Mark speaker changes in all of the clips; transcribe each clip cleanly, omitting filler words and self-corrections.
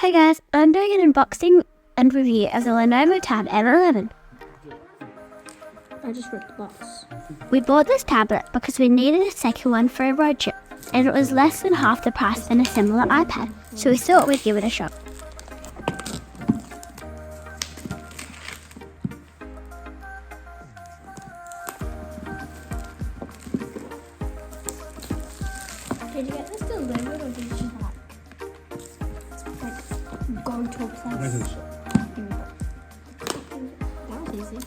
Speaker 1: Hi guys, I'm doing an unboxing and review of the Lenovo Tab M11.
Speaker 2: I just ripped the box.
Speaker 1: We bought this tablet because we needed a second one for a road trip, and it was less than half the price than a similar iPad, so we thought we'd give it a shot.
Speaker 2: Did you get this delivered or did you just like go to a place? That was easy.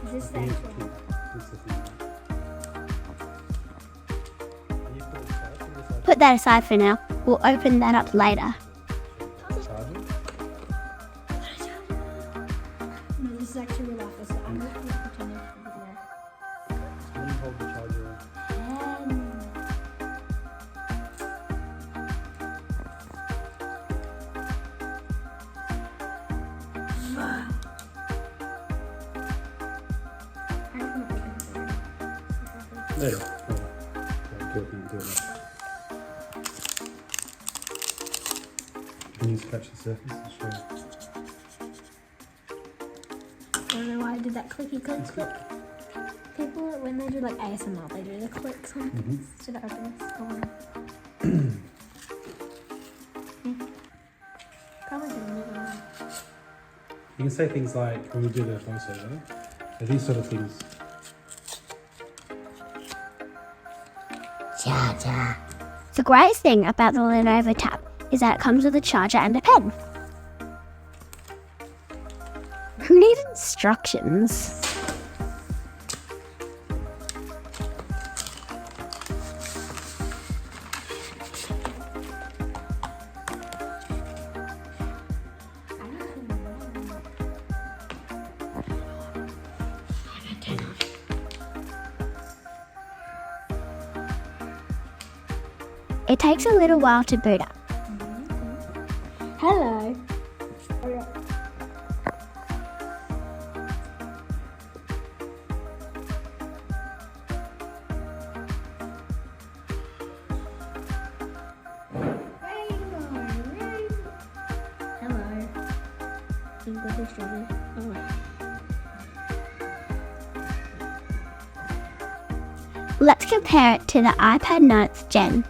Speaker 2: Is this the actual one?
Speaker 1: Put that aside for now, we'll open that up later.
Speaker 2: No, this is actually real office. I'm not going to pretend it's there.
Speaker 3: Can you hold the charger? There you go. Can you scratch the surface and show?
Speaker 2: I don't know why I did that clicky click click. People, when they do like ASMR, they do the clicks on so that opens. Probably gonna move on.
Speaker 3: You can say things like, when we do the voiceover, these sort of things.
Speaker 1: Charger. The great thing about the Lenovo Tab is that it comes with a charger and a pen. Who needs instructions? It takes a little while to boot up.
Speaker 2: Hello. Hello. English instructor. Alright.
Speaker 1: Let's compare it to the iPad 9th Gen.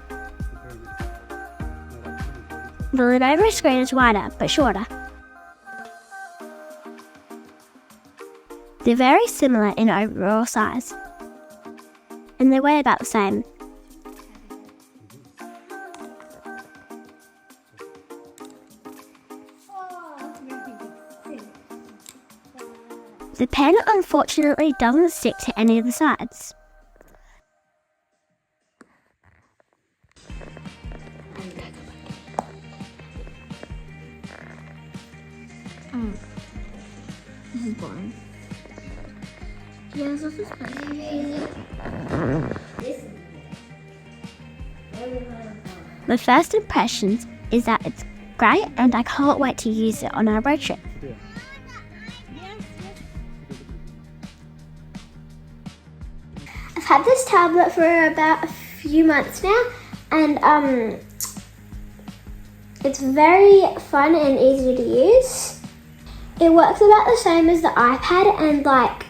Speaker 1: The Lenovo screen is wider but shorter. They're very similar in overall size, and they weigh about the same. The pen unfortunately doesn't stick to any of the sides.
Speaker 2: This is boring. Yes, this is funny.
Speaker 1: My first impressions is that it's great and I can't wait to use it on our road trip. I've had this tablet for about a few months now, and it's very fun and easy to use. It works about the same as the iPad, and like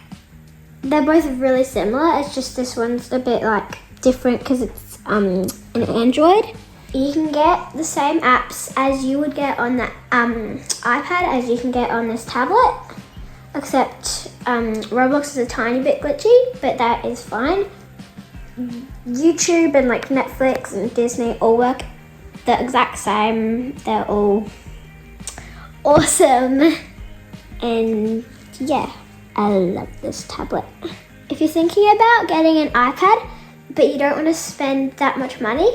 Speaker 1: they're both really similar. It's just this one's a bit like different because it's an Android. You can get the same apps as you would get on the iPad as you can get on this tablet, except Roblox is a tiny bit glitchy, but that is fine. YouTube and like Netflix and Disney all work the exact same. They're all awesome. And yeah, I love this tablet. If you're thinking about getting an iPad, but you don't want to spend that much money,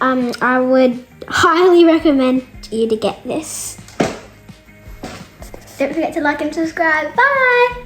Speaker 1: I would highly recommend you to get this. Don't forget to like and subscribe. Bye!